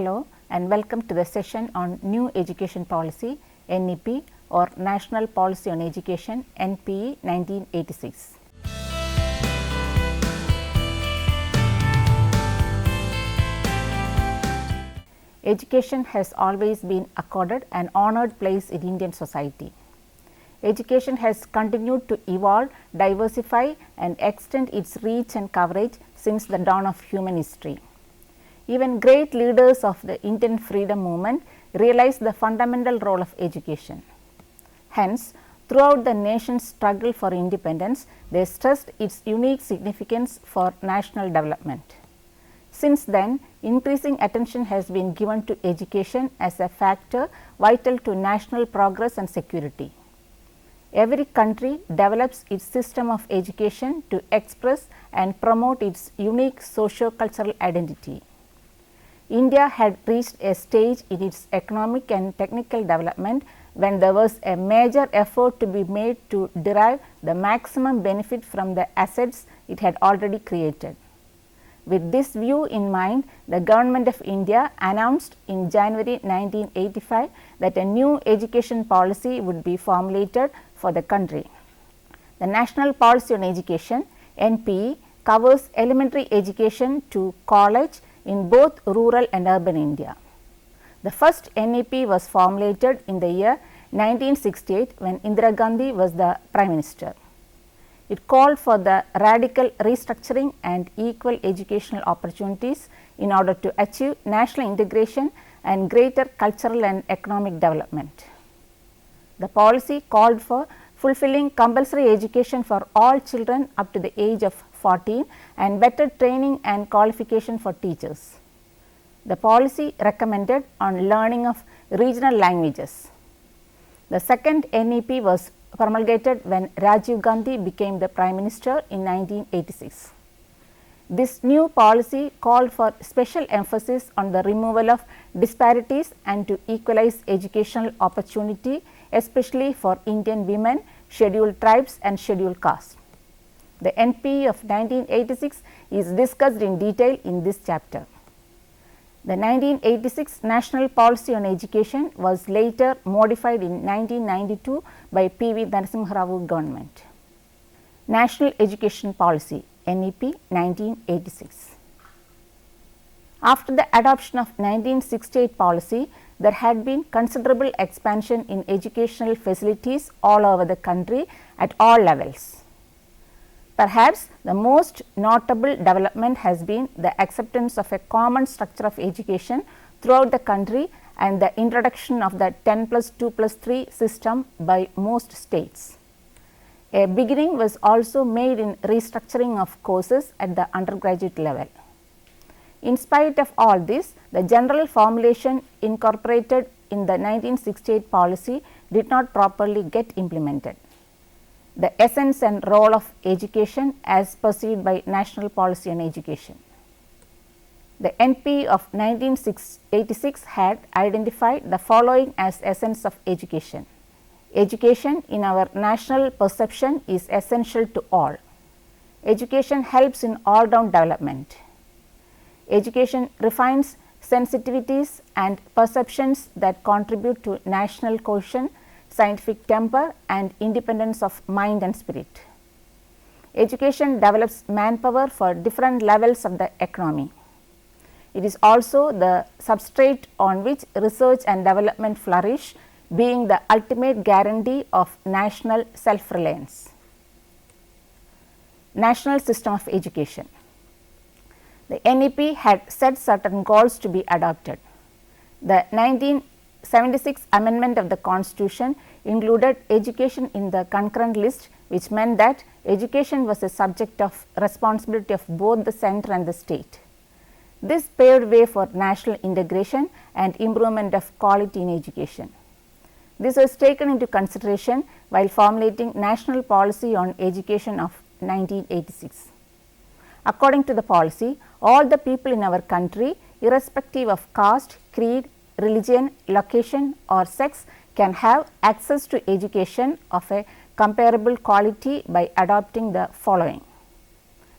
Hello and welcome to the session on New Education Policy NEP or National Policy on Education NPE 1986. Education has always been accorded an honored place in Indian society. Education has continued to evolve, diversify and extend its reach and coverage since the dawn of human history. Even great leaders of the Indian freedom movement realized the fundamental role of education. Hence, throughout the nation's struggle for independence, they stressed its unique significance for national development. Since then, increasing attention has been given to education as a factor vital to national progress and security. Every country develops its system of education to express and promote its unique socio-cultural identity. India had reached a stage in its economic and technical development when there was a major effort to be made to derive the maximum benefit from the assets it had already created. With this view in mind, the Government of India announced in January 1985 that a new education policy would be formulated for the country. The National Policy on Education NPE covers elementary education to college in both rural and urban India. The first NEP was formulated in the year 1968 when Indira Gandhi was the Prime Minister. It called for the radical restructuring and equal educational opportunities in order to achieve national integration and greater cultural and economic development. The policy called for fulfilling compulsory education for all children up to the age of 14 and better training and qualification for teachers. The policy recommended on learning of regional languages. The second NEP was promulgated when Rajiv Gandhi became the Prime Minister in 1986. This new policy called for special emphasis on the removal of disparities and to equalize educational opportunity, especially for Indian women, scheduled tribes and scheduled castes. The NPE of 1986 is discussed in detail in this chapter. The 1986 National Policy on Education was later modified in 1992 by P.V. Narasimha Rao government. National Education Policy NEP 1986. After the adoption of 1968 policy, there had been considerable expansion in educational facilities all over the country at all levels. Perhaps the most notable development has been the acceptance of a common structure of education throughout the country and the introduction of the 10+2+3 system by most states. A beginning was also made in restructuring of courses at the undergraduate level. In spite of all this, the general formulation incorporated in the 1968 policy did not properly get implemented. The essence and role of education as perceived by National Policy on Education. The NP of 1986 had identified the following as essence of education. Education in our national perception is essential to all. Education helps in all round development. Education refines sensitivities and perceptions that contribute to national cohesion, scientific temper and independence of mind and spirit. Education develops manpower for different levels of the economy. It is also the substrate on which research and development flourish, being the ultimate guarantee of national self-reliance. National System of Education. The NEP had set certain goals to be adopted. The 1976 amendment of the Constitution included education in the concurrent list, which meant that education was a subject of responsibility of both the center and the state. This paved way for national integration and improvement of quality in education. This was taken into consideration while formulating National Policy on Education of 1986. According to the policy, all the people in our country, irrespective of caste, creed, religion, location or sex, can have access to education of a comparable quality by adopting the following.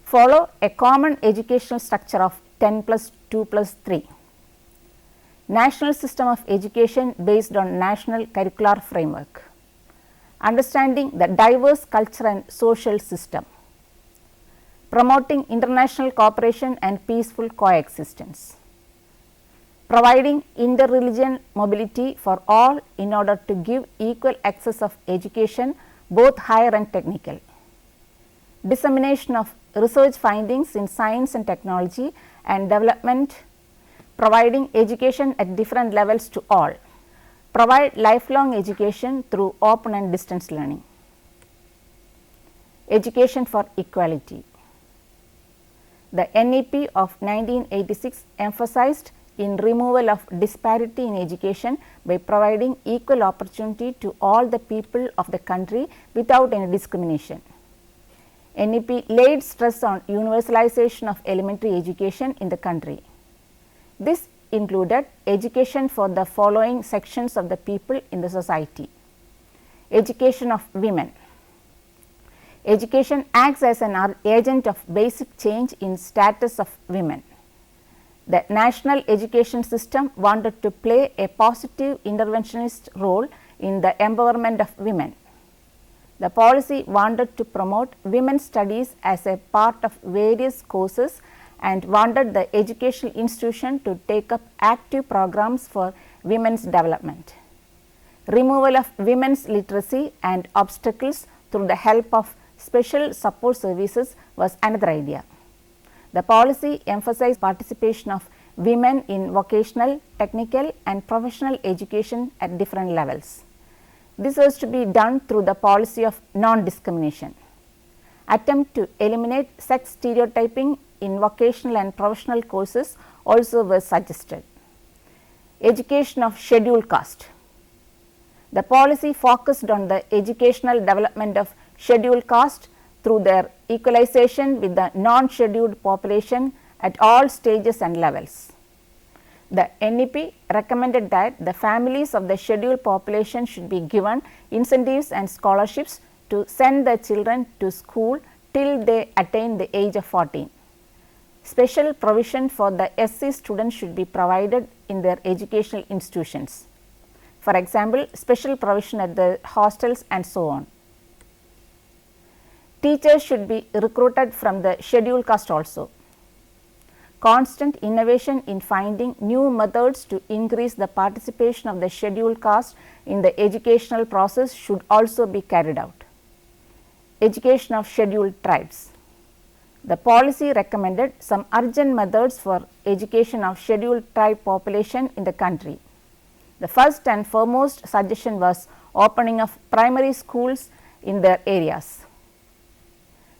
Follow a common educational structure of 10+2+3. National system of education based on national curricular framework. Understanding the diverse culture and social system. Promoting international cooperation and peaceful coexistence. Providing interreligion mobility for all in order to give equal access of education, both higher and technical. Dissemination of research findings in science and technology and development, providing education at different levels to all. Provide lifelong education through open and distance learning. Education for equality. The NEP of 1986 emphasized in removal of disparity in education by providing equal opportunity to all the people of the country without any discrimination. NEP laid stress on universalization of elementary education in the country. This included education for the following sections of the people in the society. Education of women. Education acts as an agent of basic change in status of women. The national education system wanted to play a positive interventionist role in the empowerment of women. The policy wanted to promote women's studies as a part of various courses and wanted the educational institution to take up active programs for women's development. Removal of women's literacy and obstacles through the help of special support services was another idea. The policy emphasized participation of women in vocational, technical and professional education at different levels. This was to be done through the policy of non-discrimination. Attempt to eliminate sex stereotyping in vocational and professional courses also was suggested. Education of scheduled caste. The policy focused on the educational development of scheduled caste through their equalization with the non-scheduled population at all stages and levels. The NEP recommended that the families of the scheduled population should be given incentives and scholarships to send their children to school till they attain the age of 14. Special provision for the SC students should be provided in their educational institutions. For example, special provision at the hostels and so on. Teachers should be recruited from the scheduled caste also. Constant innovation in finding new methods to increase the participation of the scheduled caste in the educational process should also be carried out. Education of scheduled tribes. The policy recommended some urgent methods for education of scheduled tribe population in the country. The first and foremost suggestion was opening of primary schools in their areas.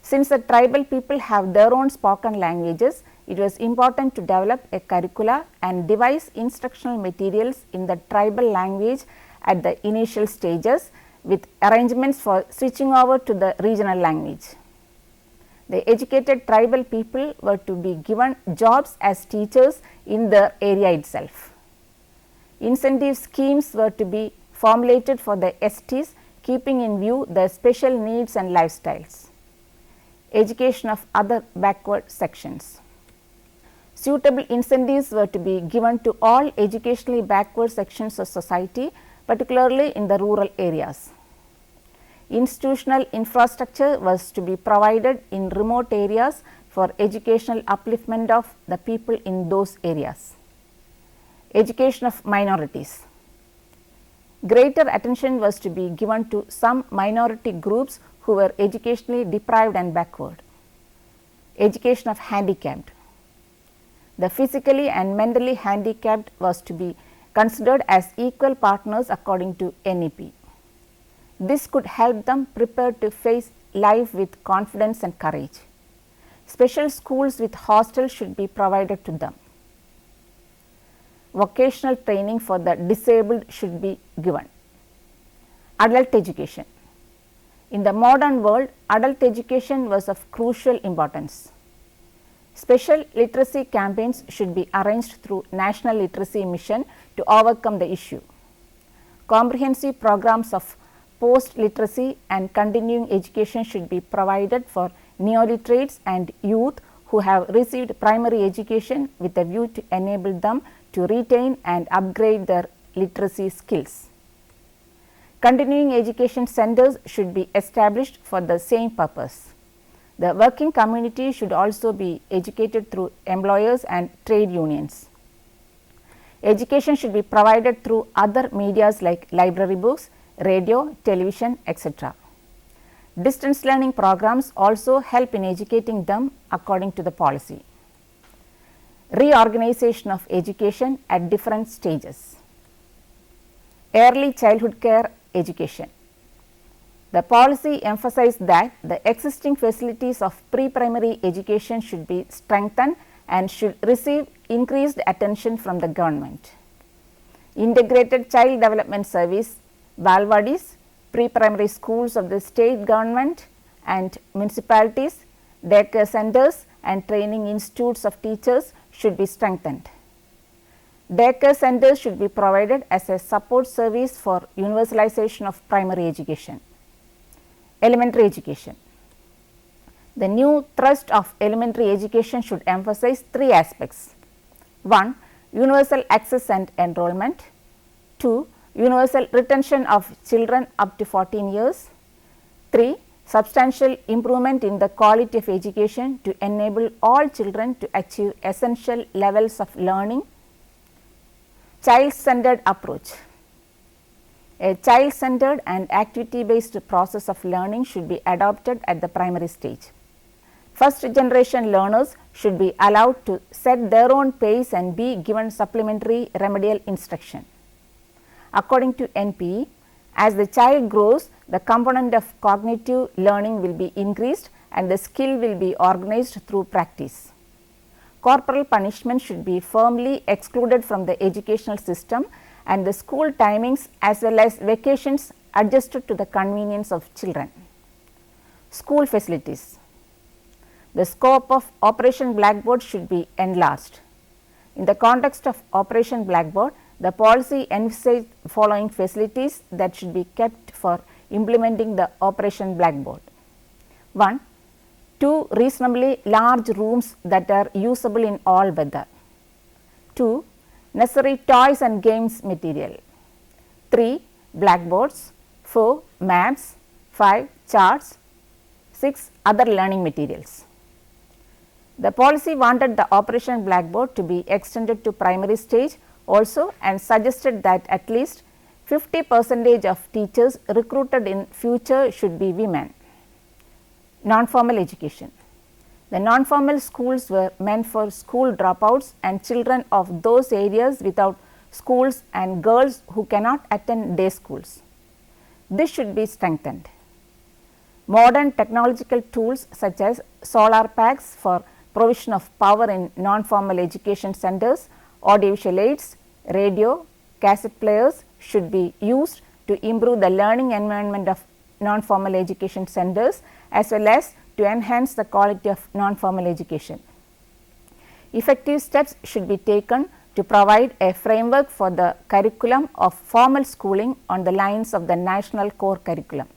Since the tribal people have their own spoken languages, it was important to develop a curricula and devise instructional materials in the tribal language at the initial stages with arrangements for switching over to the regional language. The educated tribal people were to be given jobs as teachers in their area itself. Incentive schemes were to be formulated for the STs, keeping in view their special needs and lifestyles. Education of other backward sections. Suitable incentives were to be given to all educationally backward sections of society, particularly in the rural areas. Institutional infrastructure was to be provided in remote areas for educational upliftment of the people in those areas. Education of minorities. Greater attention was to be given to some minority groups who were educationally deprived and backward. Education of handicapped. The physically and mentally handicapped was to be considered as equal partners according to NEP. This could help them prepare to face life with confidence and courage. Special schools with hostels should be provided to them. Vocational training for the disabled should be given. Adult education. In the modern world, adult education was of crucial importance. Special literacy campaigns should be arranged through National Literacy Mission to overcome the issue. Comprehensive programs of post literacy and continuing education should be provided for neoliterates and youth who have received primary education with a view to enable them to retain and upgrade their literacy skills. Continuing education centers should be established for the same purpose. The working community should also be educated through employers and trade unions. Education should be provided through other medias like library books, radio, television, etc. Distance learning programs also help in educating them according to the policy. Reorganization of education at different stages. Early childhood care education. The policy emphasized that the existing facilities of pre-primary education should be strengthened and should receive increased attention from the government. Integrated Child Development Service, Balwadis, pre-primary schools of the state government and municipalities, daycare centers and training institutes of teachers should be strengthened. Daycare centers should be provided as a support service for universalization of primary education. Elementary education. The new thrust of elementary education should emphasize three aspects. 1. Universal access and enrollment. 2. Universal retention of children up to 14 years. 3. Substantial improvement in the quality of education to enable all children to achieve essential levels of learning. Child-centered approach. A child-centered and activity-based process of learning should be adopted at the primary stage. First generation learners should be allowed to set their own pace and be given supplementary remedial instruction. According to NPE, as the child grows, the component of cognitive learning will be increased and the skill will be organized through practice. Corporal punishment should be firmly excluded from the educational system and the school timings as well as vacations adjusted to the convenience of children. School facilities. The scope of Operation Blackboard should be enlarged. In the context of Operation Blackboard, the policy emphasized following facilities that should be kept for implementing the Operation Blackboard. 1. 2 reasonably large rooms that are usable in all weather. 2. Necessary toys and games material. 3. Blackboards. 4. Maps. 5. Charts. 6. Other learning materials. The policy wanted the Operation Blackboard to be extended to primary stage also and suggested that at least 50% of teachers recruited in future should be women. Non-formal education. The non-formal schools were meant for school dropouts and children of those areas without schools and girls who cannot attend day schools. This should be strengthened. Modern technological tools such as solar packs for provision of power in non-formal education centers, audiovisual aids, radio, cassette players should be used to improve the learning environment of non-formal education centers as well as to enhance the quality of non-formal education. Effective steps should be taken to provide a framework for the curriculum of formal schooling on the lines of the national core curriculum.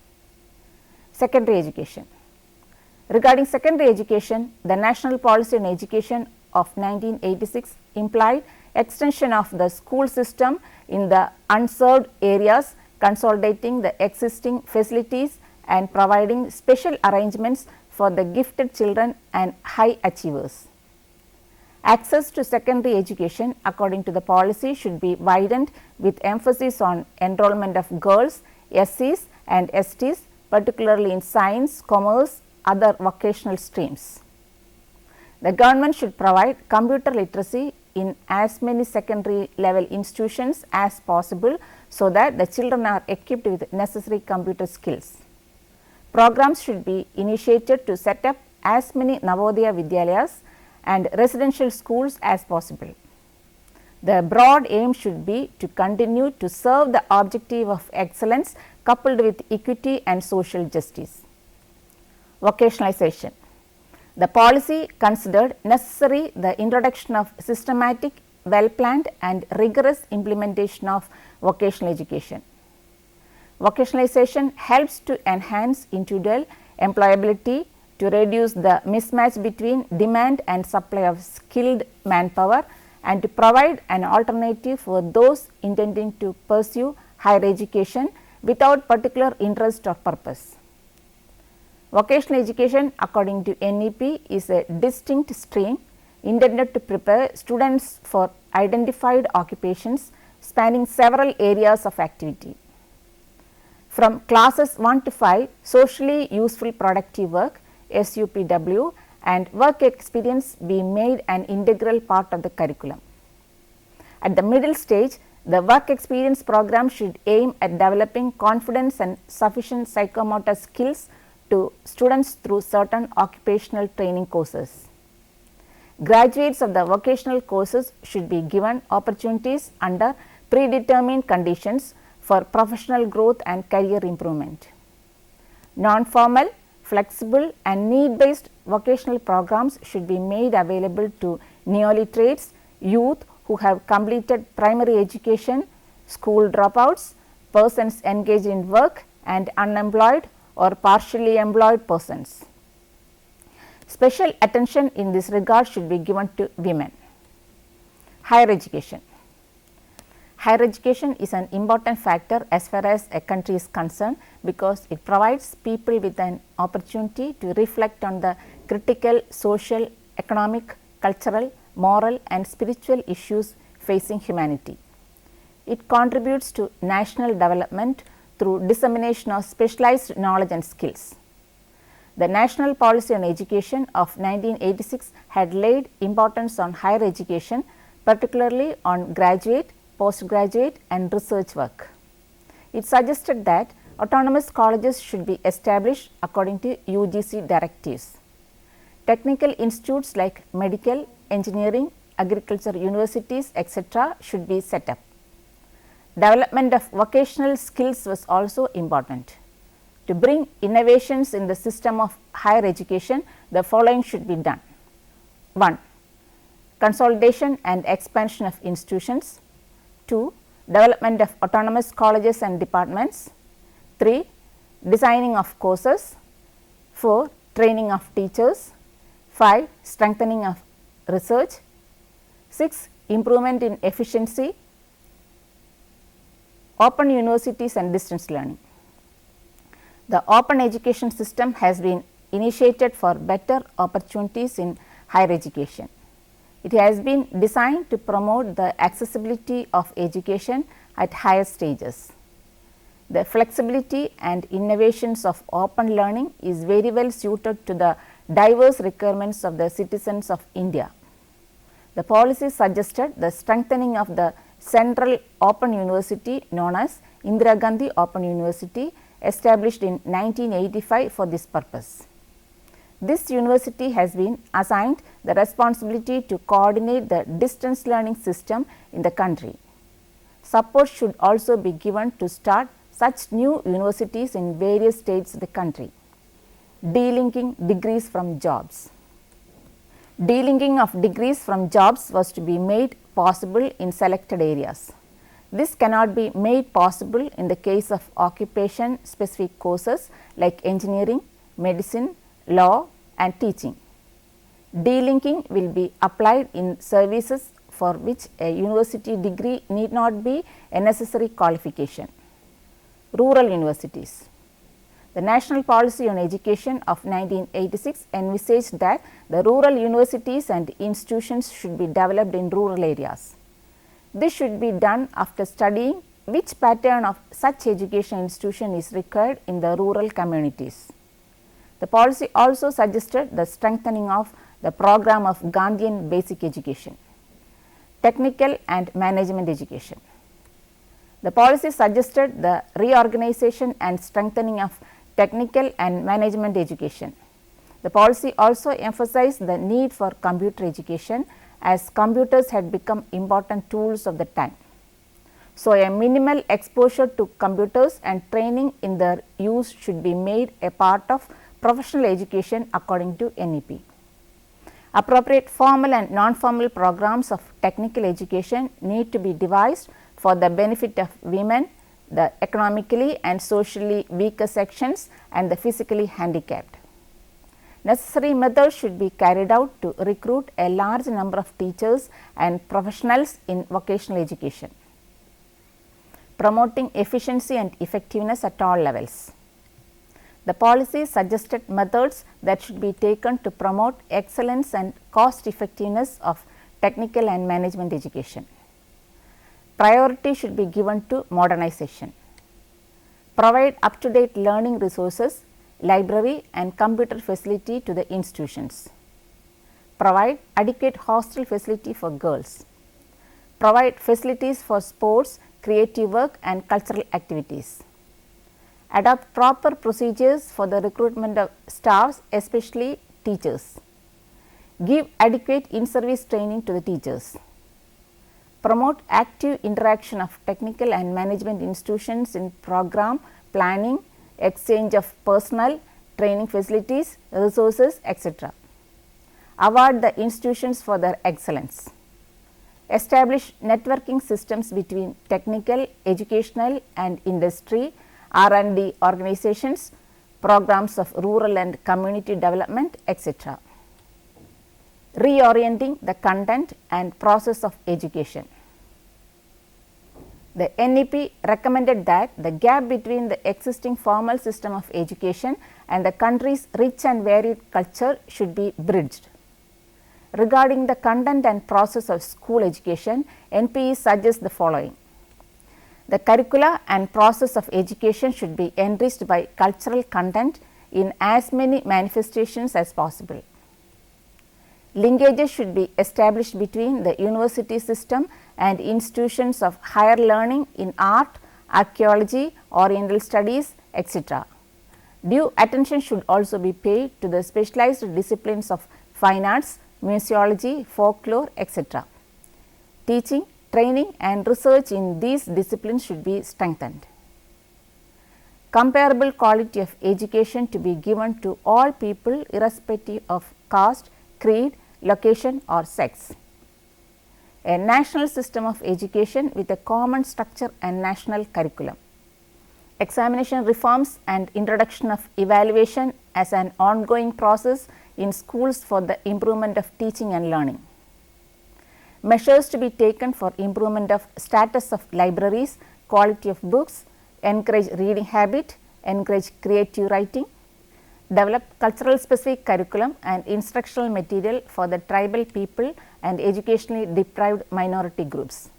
Secondary education. Regarding secondary education, the National Policy on Education of 1986 implied extension of the school system in the unserved areas, consolidating the existing facilities and providing special arrangements for the gifted children and high achievers. Access to secondary education according to the policy should be widened with emphasis on enrollment of girls, SCs and STs, particularly in science, commerce, other vocational streams. The government should provide computer literacy in as many secondary level institutions as possible so that the children are equipped with necessary computer skills. Programs should be initiated to set up as many Navodaya Vidyalayas and residential schools as possible. The broad aim should be to continue to serve the objective of excellence coupled with equity and social justice. Vocationalization. The policy considered necessary the introduction of systematic, well planned and rigorous implementation of vocational education. Vocationalization helps to enhance individual employability, to reduce the mismatch between demand and supply of skilled manpower and to provide an alternative for those intending to pursue higher education without particular interest or purpose. Vocational education according to NEP is a distinct stream intended to prepare students for identified occupations spanning several areas of activity. From classes 1 to 5, socially useful productive work SUPW and work experience be made an integral part of the curriculum. At the middle stage, the work experience program should aim at developing confidence and sufficient psychomotor skills to students through certain occupational training courses. Graduates of the vocational courses should be given opportunities under predetermined conditions for professional growth and career improvement. Non-formal, flexible and need-based vocational programs should be made available to neo-literates, youth who have completed primary education, school dropouts, persons engaged in work and unemployed or partially employed persons. Special attention in this regard should be given to women. Higher education. Higher education is an important factor as far as a country is concerned, because it provides people with an opportunity to reflect on the critical social, economic, cultural, moral and spiritual issues facing humanity. It contributes to national development through dissemination of specialized knowledge and skills. The National Policy on Education of 1986 had laid importance on higher education, particularly on graduate, postgraduate and research work. It suggested that autonomous colleges should be established according to UGC directives. Technical institutes like medical, engineering, agriculture universities etc. should be set up. Development of vocational skills was also important. To bring innovations in the system of higher education, the following should be done. 1. Consolidation and expansion of institutions. 2. Development of autonomous colleges and departments. 3. Designing of courses. 4. Training of teachers. 5. Strengthening of research. 6. Improvement in efficiency. Open universities and distance learning. The open education system has been initiated for better opportunities in higher education. It has been designed to promote the accessibility of education at higher stages. The flexibility and innovations of open learning is very well suited to the diverse requirements of the citizens of India. The policy suggested the strengthening of the Central Open University known as Indira Gandhi Open University, established in 1985 for this purpose. This university has been assigned the responsibility to coordinate the distance learning system in the country. Support should also be given to start such new universities in various states of the country. Delinking degrees from jobs. Delinking of degrees from jobs was to be made possible in selected areas. This cannot be made possible in the case of occupation specific courses like engineering, medicine, law and teaching. Delinking will be applied in services for which a university degree need not be a necessary qualification. Rural universities. The National Policy on Education of 1986 envisaged that the rural universities and institutions should be developed in rural areas. This should be done after studying which pattern of such education institution is required in the rural communities. The policy also suggested the strengthening of the program of Gandhian basic education. Technical and management education. The policy suggested the reorganization and strengthening of technical and management education. The policy also emphasized the need for computer education, as computers had become important tools of the time. So, a minimal exposure to computers and training in their use should be made a part of professional education according to NEP. Appropriate formal and non-formal programs of technical education need to be devised for the benefit of women, the economically and socially weaker sections and the physically handicapped. Necessary methods should be carried out to recruit a large number of teachers and professionals in vocational education. Promoting efficiency and effectiveness at all levels. The policy suggested methods that should be taken to promote excellence and cost effectiveness of technical and management education. Priority should be given to modernization. Provide up to date learning resources, library and computer facility to the institutions. Provide adequate hostel facility for girls. Provide facilities for sports, creative work and cultural activities. Adopt proper procedures for the recruitment of staffs, especially teachers. Give adequate in-service training to the teachers. Promote active interaction of technical and management institutions in program planning, exchange of personnel, training facilities, resources, etc. Award the institutions for their excellence. Establish networking systems between technical, educational and industry, R&D organizations, programs of rural and community development, etc. Reorienting the content and process of education. The NEP recommended that the gap between the existing formal system of education and the country's rich and varied culture should be bridged. Regarding the content and process of school education, NPE suggests the following. The curricula and process of education should be enriched by cultural content in as many manifestations as possible. Linkages should be established between the university system and institutions of higher learning in art, archaeology, oriental studies, etc. Due attention should also be paid to the specialized disciplines of fine arts, museology, folklore, etc. Teaching, training and research in these disciplines should be strengthened. Comparable quality of education to be given to all people irrespective of caste, creed, location or sex. A national system of education with a common structure and national curriculum. Examination reforms and introduction of evaluation as an ongoing process in schools for the improvement of teaching and learning. Measures to be taken for improvement of status of libraries, quality of books, encourage reading habit, encourage creative writing, develop cultural specific curriculum and instructional material for the tribal people and educationally deprived minority groups.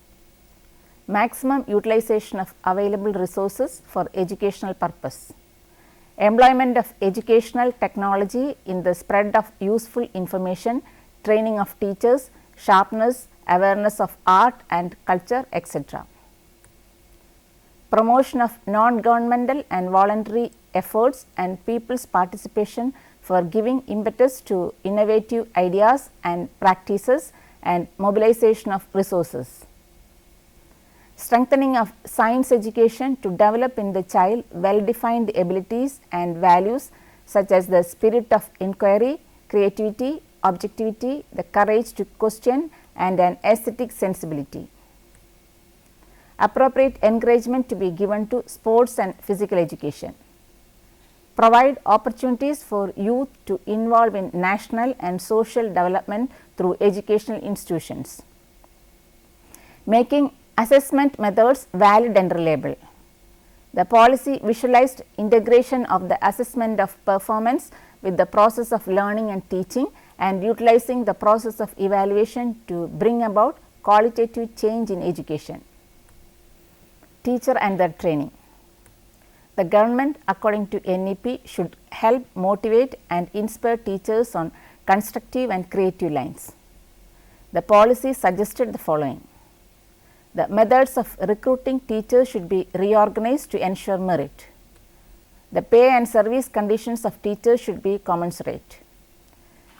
Maximum utilization of available resources for educational purpose. Employment of educational technology in the spread of useful information, training of teachers, sharpness, awareness of art and culture, etc. Promotion of non-governmental and voluntary efforts and people's participation for giving impetus to innovative ideas and practices and mobilization of resources. Strengthening of science education to develop in the child well-defined abilities and values such as the spirit of inquiry, creativity, objectivity, the courage to question and an aesthetic sensibility. Appropriate encouragement to be given to sports and physical education. Provide opportunities for youth to involve in national and social development through educational institutions. Making assessment methods valid and reliable. The policy visualized integration of the assessment of performance with the process of learning and teaching and utilizing the process of evaluation to bring about qualitative change in education. Teacher and their training. The government, according to NEP, should help motivate and inspire teachers on constructive and creative lines. The policy suggested the following. The methods of recruiting teachers should be reorganized to ensure merit. The pay and service conditions of teachers should be commensurate.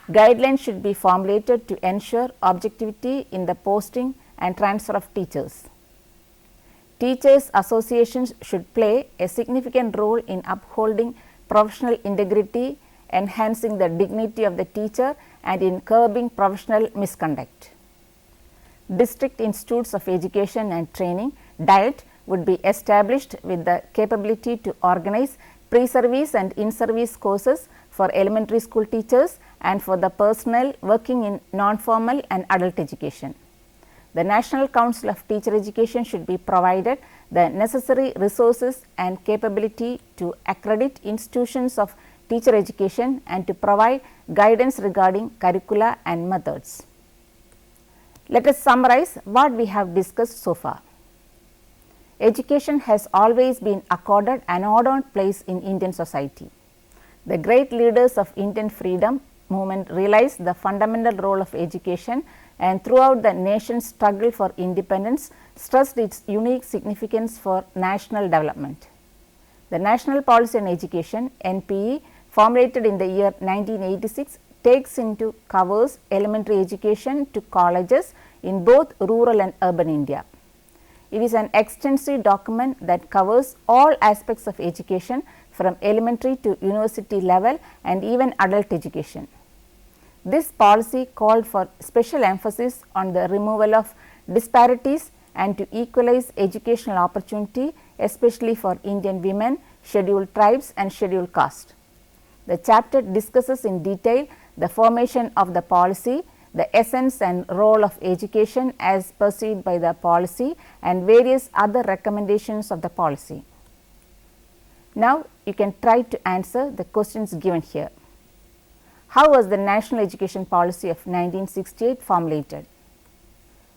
Guidelines should be formulated to ensure objectivity in the posting and transfer of teachers. Teachers associations should play a significant role in upholding professional integrity, enhancing the dignity of the teacher and in curbing professional misconduct. District institutes of education and training (DIET) would be established with the capability to organize pre-service and in-service courses for elementary school teachers and for the personnel working in non-formal and adult education. The National Council of Teacher Education should be provided the necessary resources and capability to accredit institutions of teacher education and to provide guidance regarding curricula and methods. Let us summarize what we have discussed so far. Education has always been accorded an honored place in Indian society. The great leaders of Indian freedom movement realized the fundamental role of education and throughout the nation's struggle for independence stressed its unique significance for national development. The National Policy on Education (NPE) formulated in the year 1986 takes into covers elementary education to colleges in both rural and urban India. It is an extensive document that covers all aspects of education from elementary to university level and even adult education. This policy called for special emphasis on the removal of disparities and to equalize educational opportunity, especially for Indian women, scheduled tribes and scheduled caste. The chapter discusses in detail the formation of the policy, the essence and role of education as perceived by the policy and various other recommendations of the policy. Now, you can try to answer the questions given here. How was the National Education Policy of 1968 formulated?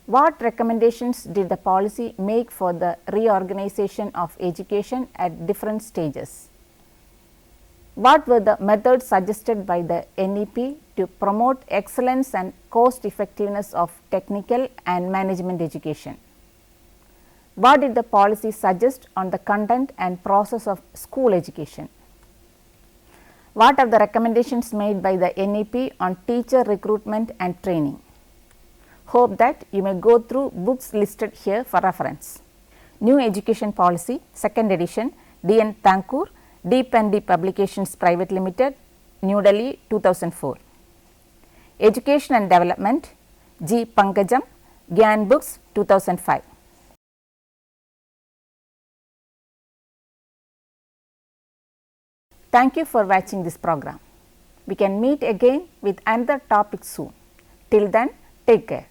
What recommendations did the policy make for the reorganization of education at different stages? What were the methods suggested by the NEP to promote excellence and cost effectiveness of technical and management education? What did the policy suggest on the content and process of school education? What are the recommendations made by the NEP on teacher recruitment and training? Hope that you may go through books listed here for reference. New Education Policy, 2nd edition, D. N. Thakur, Deep and Deep Publications Private Limited, New Delhi, 2004. Education and Development, G. Pankajam, Gyan Books, 2005. Thank you for watching this program. We can meet again with another topic soon. Till then, take care.